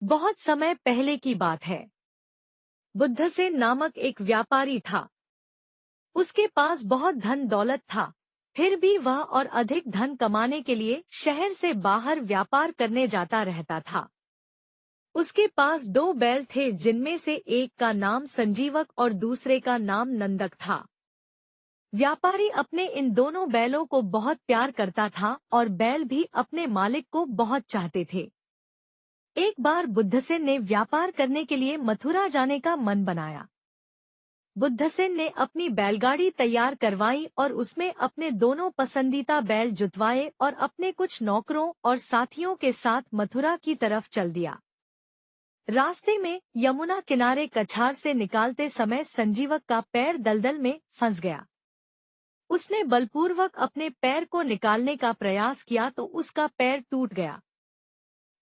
बहुत समय पहले की बात है। बुद्धसेन नामक एक व्यापारी था। उसके पास बहुत धन दौलत था। फिर भी वह और अधिक धन कमाने के लिए शहर से बाहर व्यापार करने जाता रहता था। उसके पास 2 बैल थे, जिनमें से एक का नाम संजीवक और दूसरे का नाम नंदक था। व्यापारी अपने इन दोनों बैलों को बहुत प्यार करता था और बैल भी अपने मालिक को बहुत चाहते थे। एक बार बुद्धसेन ने व्यापार करने के लिए मथुरा जाने का मन बनाया। बुद्धसेन ने अपनी बैलगाड़ी तैयार करवाई और उसमें अपने दोनों पसंदीदा बैल जुतवाए और अपने कुछ नौकरों और साथियों के साथ मथुरा की तरफ चल दिया। रास्ते में यमुना किनारे कछार से निकालते समय संजीवक का पैर दलदल में फंस गया। उसने बलपूर्वक अपने पैर को निकालने का प्रयास किया तो उसका पैर टूट गया।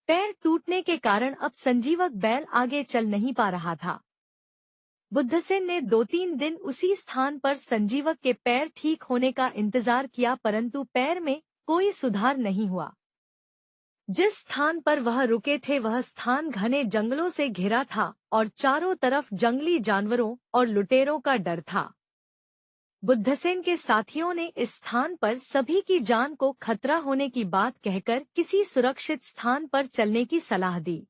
पैर टूटने के कारण अब संजीवक बैल आगे चल नहीं पा रहा था। बुद्धसेन ने 2-3 दिन उसी स्थान पर संजीवक के पैर ठीक होने का इंतजार किया, परंतु पैर में कोई सुधार नहीं हुआ। जिस स्थान पर वह रुके थे वह स्थान घने जंगलों से घिरा था और चारों तरफ जंगली जानवरों और लुटेरों का डर था। बुद्धसेन के साथियों ने इस स्थान पर सभी की जान को खतरा होने की बात कहकर किसी सुरक्षित स्थान पर चलने की सलाह दी।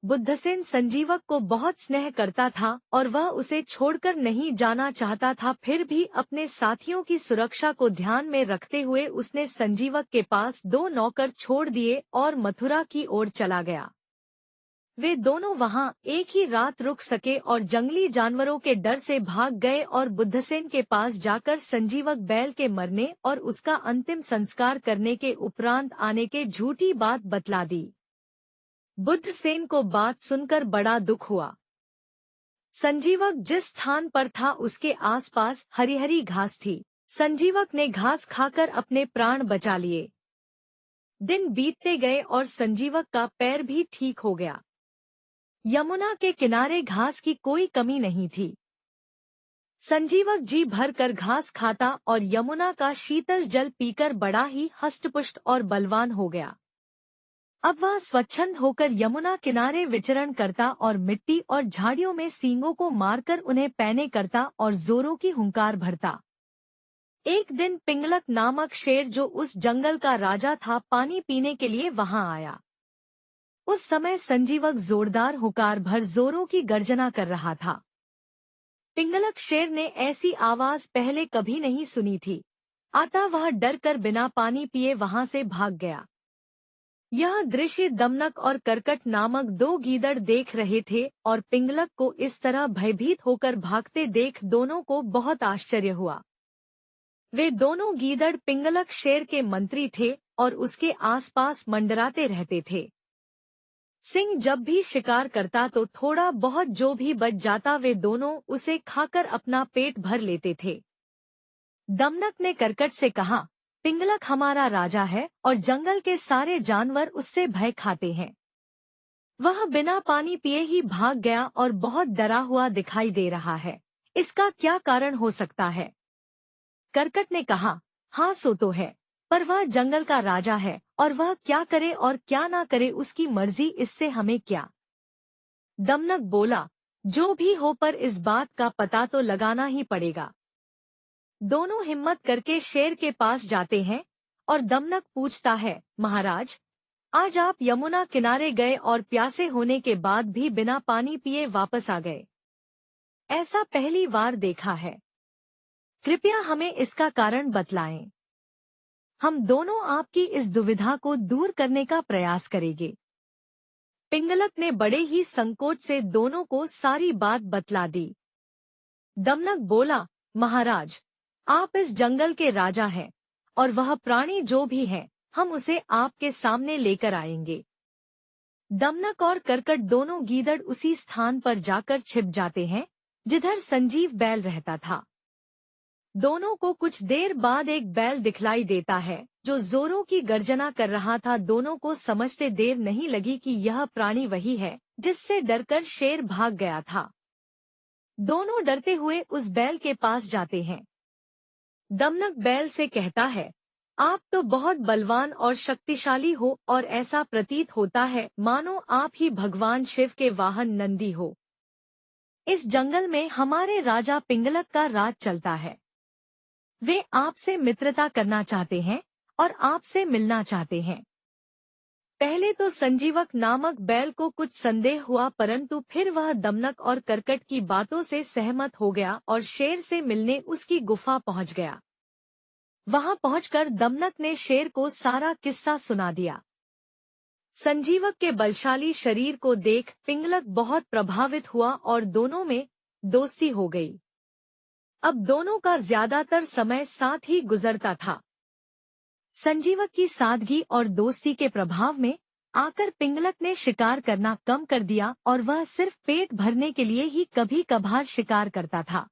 बुद्धसेन संजीवक को बहुत स्नेह करता था और वह उसे छोड़कर नहीं जाना चाहता था। फिर भी अपने साथियों की सुरक्षा को ध्यान में रखते हुए उसने संजीवक के पास 2 नौकर छोड़ दिए और मथुरा की ओर चला गया। वे दोनों वहां एक ही रात रुक सके और जंगली जानवरों के डर से भाग गए और बुद्धसेन के पास जाकर संजीवक बैल के मरने और उसका अंतिम संस्कार करने के उपरांत आने के झूठी बात बतला दी। बुद्धसेन को बात सुनकर बड़ा दुख हुआ। संजीवक जिस स्थान पर था उसके आसपास हरी हरी घास थी। संजीवक ने घास खाकर अपने प्राण बचा लिए। दिन बीतते गए और संजीवक का पैर भी ठीक हो गया। यमुना के किनारे घास की कोई कमी नहीं थी। संजीवक जी भर कर घास खाता और यमुना का शीतल जल पीकर बड़ा ही हष्टपुष्ट और बलवान हो गया। अब वह स्वच्छंद होकर यमुना किनारे विचरण करता और मिट्टी और झाड़ियों में सींगों को मारकर उन्हें पैने करता और जोरों की हुंकार भरता। एक दिन पिंगलक नामक शेर, जो उस जंगल का राजा था, पानी पीने के लिए वहां आया। उस समय संजीवक जोरदार हुंकार भर जोरों की गर्जना कर रहा था। पिंगलक शेर ने ऐसी आवाज पहले कभी नहीं सुनी थी, अतः वह डर कर बिना पानी पिए वहां से भाग गया। यह दृश्य दमनक और करकट नामक 2 गीदड़ देख रहे थे और पिंगलक को इस तरह भयभीत होकर भागते देख दोनों को बहुत आश्चर्य हुआ। वे दोनों गीदड़ पिंगलक शेर के मंत्री थे और उसके आसपास मंडराते रहते थे। सिंह जब भी शिकार करता तो थोड़ा बहुत जो भी बच जाता वे दोनों उसे खाकर अपना पेट भर लेते थे। दमनक ने करकट से कहा, पिंगलक हमारा राजा है और जंगल के सारे जानवर उससे भय खाते हैं। वह बिना पानी पिए ही भाग गया और बहुत डरा हुआ दिखाई दे रहा है। इसका क्या कारण हो सकता है? करकट ने कहा, हाँ सो तो है, पर वह जंगल का राजा है और वह क्या करे और क्या ना करे उसकी मर्जी, इससे हमें क्या। दमनक बोला, जो भी हो पर इस बात का पता तो लगाना ही पड़ेगा। दोनों हिम्मत करके शेर के पास जाते हैं और दमनक पूछता है, महाराज, आज आप यमुना किनारे गए और प्यासे होने के बाद भी बिना पानी पिए वापस आ गए। ऐसा पहली बार देखा है। कृपया हमें इसका कारण बतलाएं। हम दोनों आपकी इस दुविधा को दूर करने का प्रयास करेंगे। पिंगलक ने बड़े ही संकोच से दोनों को सारी बात बतला दी। दमनक बोला, महाराज, आप इस जंगल के राजा हैं और वह प्राणी जो भी है हम उसे आपके सामने लेकर आएंगे। दमनक और करकट दोनों गीदड़ उसी स्थान पर जाकर छिप जाते हैं जिधर संजीव बैल रहता था। दोनों को कुछ देर बाद एक बैल दिखलाई देता है जो जोरों की गर्जना कर रहा था। दोनों को समझते देर नहीं लगी कि यह प्राणी वही है जिससे डरकर शेर भाग गया था। दोनों डरते हुए उस बैल के पास जाते हैं। दमनक बैल से कहता है, आप तो बहुत बलवान और शक्तिशाली हो और ऐसा प्रतीत होता है मानो आप ही भगवान शिव के वाहन नंदी हो। इस जंगल में हमारे राजा पिंगलक का राज चलता है। वे आपसे मित्रता करना चाहते हैं और आपसे मिलना चाहते हैं। पहले तो संजीवक नामक बैल को कुछ संदेह हुआ, परंतु फिर वह दमनक और करकट की बातों से सहमत हो गया और शेर से मिलने उसकी गुफा पहुंच गया। वहां पहुंचकर दमनक ने शेर को सारा किस्सा सुना दिया। संजीवक के बलशाली शरीर को देख पिंगलक बहुत प्रभावित हुआ और दोनों में दोस्ती हो गई। अब दोनों का ज्यादातर समय साथ ही गुजरता था। संजीवक की सादगी और दोस्ती के प्रभाव में आकर पिंगलक ने शिकार करना कम कर दिया और वह सिर्फ पेट भरने के लिए ही कभी कभार शिकार करता था।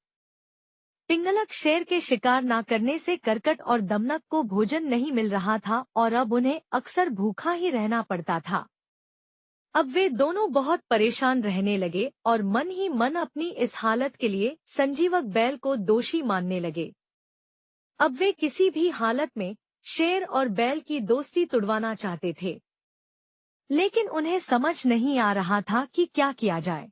पिंगलक शेर के शिकार न करने से करकट और दमनक को भोजन नहीं मिल रहा था और अब उन्हें अक्सर भूखा ही रहना पड़ता था। अब वे दोनों बहुत परेशान रहने लगे और मन ही मन अपनी इस हालत के लिए संजीवक बैल को दोषी मानने लगे। अब वे किसी भी हालत में शेर और बैल की दोस्ती तुड़वाना चाहते थे, लेकिन उन्हें समझ नहीं आ रहा था कि क्या किया जाए।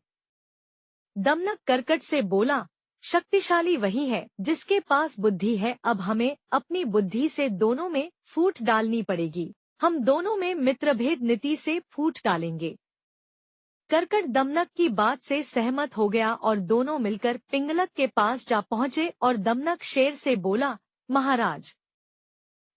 दमनक करकट से बोला, शक्तिशाली वही है जिसके पास बुद्धि है। अब हमें अपनी बुद्धि से दोनों में फूट डालनी पड़ेगी। हम दोनों में मित्रभेद नीति से फूट डालेंगे। करकट दमनक की बात से सहमत हो गया और दोनों मिलकर पिंगलक के पास जा पहुंचे और दमनक शेर से बोला, महाराज,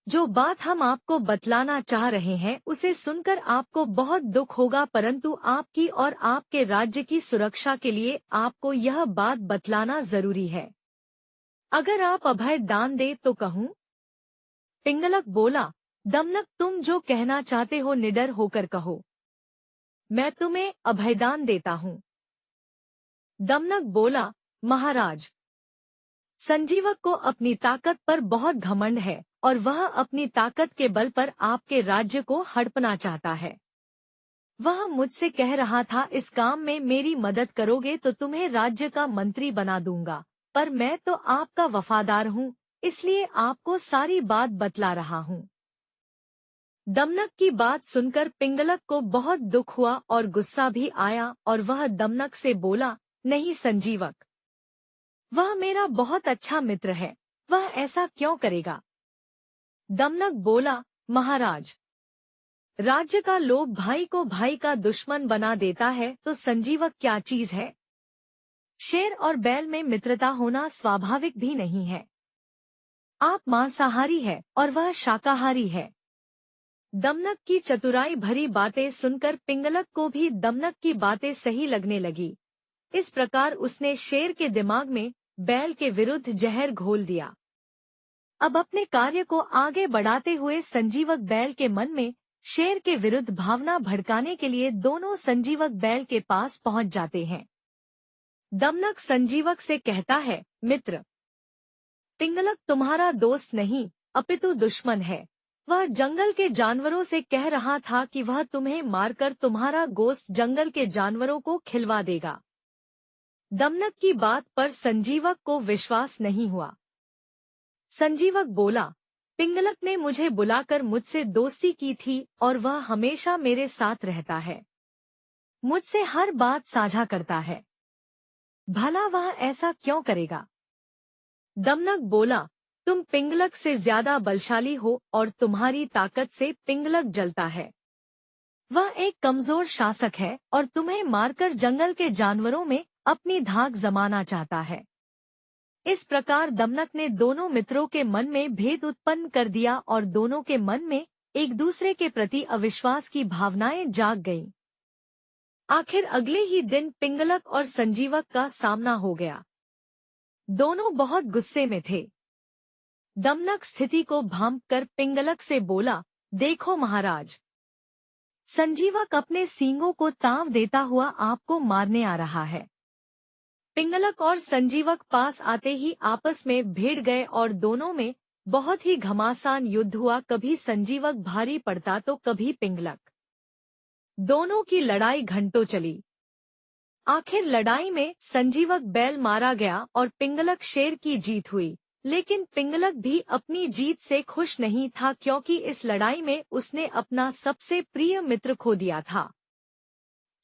जो बात हम आपको बतलाना चाह रहे हैं उसे सुनकर आपको बहुत दुख होगा, परंतु आपकी और आपके राज्य की सुरक्षा के लिए आपको यह बात बतलाना जरूरी है। अगर आप अभय दान दे तो कहूँ। पिंगलक बोला, दमनक, तुम जो कहना चाहते हो निडर होकर कहो। मैं तुम्हें अभयदान देता हूँ। दमनक बोला, महाराज, संजीवक को अपनी ताकत पर बहुत घमंड है और वह अपनी ताकत के बल पर आपके राज्य को हड़पना चाहता है। वह मुझसे कह रहा था, इस काम में मेरी मदद करोगे तो तुम्हें राज्य का मंत्री बना दूंगा, पर मैं तो आपका वफादार हूँ, इसलिए आपको सारी बात बतला रहा हूँ। दमनक की बात सुनकर पिंगलक को बहुत दुख हुआ और गुस्सा भी आया और वह दमनक से बोला, नहीं संजीवक, वह मेरा बहुत अच्छा मित्र है, वह ऐसा क्यों करेगा। दमनक बोला, महाराज, राज्य का लोभ भाई को भाई का दुश्मन बना देता है तो संजीवक क्या चीज है। शेर और बैल में मित्रता होना स्वाभाविक भी नहीं है। आप मांसाहारी है और वह शाकाहारी है। दमनक की चतुराई भरी बातें सुनकर पिंगलक को भी दमनक की बातें सही लगने लगी। इस प्रकार उसने शेर के दिमाग में बैल के विरुद्ध जहर घोल दिया। अब अपने कार्य को आगे बढ़ाते हुए संजीवक बैल के मन में शेर के विरुद्ध भावना भड़काने के लिए दोनों संजीवक बैल के पास पहुंच जाते हैं। दमनक संजीवक से कहता है, मित्र, पिंगलक तुम्हारा दोस्त नहीं अपितु दुश्मन है। वह जंगल के जानवरों से कह रहा था कि वह तुम्हें मारकर तुम्हारा गोश्त जंगल के जानवरों को खिलवा देगा। दमनक की बात पर संजीवक को विश्वास नहीं हुआ। संजीवक बोला, पिंगलक ने मुझे बुलाकर मुझसे दोस्ती की थी और वह हमेशा मेरे साथ रहता है, मुझसे हर बात साझा करता है, भला वह ऐसा क्यों करेगा। दमनक बोला, तुम पिंगलक से ज्यादा बलशाली हो और तुम्हारी ताकत से पिंगलक जलता है। वह एक कमजोर शासक है और तुम्हें मारकर जंगल के जानवरों में अपनी धाक जमाना चाहता है। इस प्रकार दमनक ने दोनों मित्रों के मन में भेद उत्पन्न कर दिया और दोनों के मन में एक दूसरे के प्रति अविश्वास की भावनाएं जाग गईं। आखिर अगले ही दिन पिंगलक और संजीवक का सामना हो गया। दोनों बहुत गुस्से में थे। दमनक स्थिति को भांपकर पिंगलक से बोला, देखो महाराज, संजीवक अपने सींगों को ताव देता हुआ आपको मारने आ रहा है। पिंगलक और संजीवक पास आते ही आपस में भिड़ गए और दोनों में बहुत ही घमासान युद्ध हुआ। कभी संजीवक भारी पड़ता तो कभी पिंगलक। दोनों की लड़ाई घंटों चली। आखिर लड़ाई में संजीवक बैल मारा गया और पिंगलक शेर की जीत हुई। लेकिन पिंगलक भी अपनी जीत से खुश नहीं था, क्योंकि इस लड़ाई में उसने अपना सबसे प्रिय मित्र खो दिया था।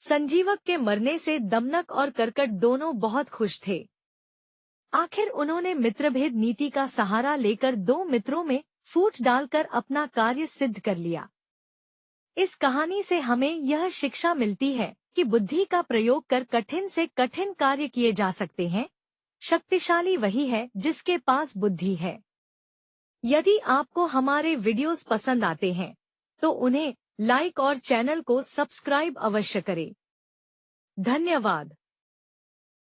संजीवक के मरने से दमनक और कर्कट दोनों बहुत खुश थे। आखिर उन्होंने मित्रभेद नीति का सहारा लेकर दो मित्रों में फूट डालकर अपना कार्य सिद्ध कर लिया। इस कहानी से हमें यह शिक्षा मिलती है कि बुद्धि का प्रयोग कर कठिन से कठिन कार्य किए जा सकते हैं। शक्तिशाली वही है जिसके पास बुद्धि है। यदि आपको हमारे वीडियोस पसंद आते हैं तो उन्हें लाइक और चैनल को सब्सक्राइब अवश्य करें। धन्यवाद।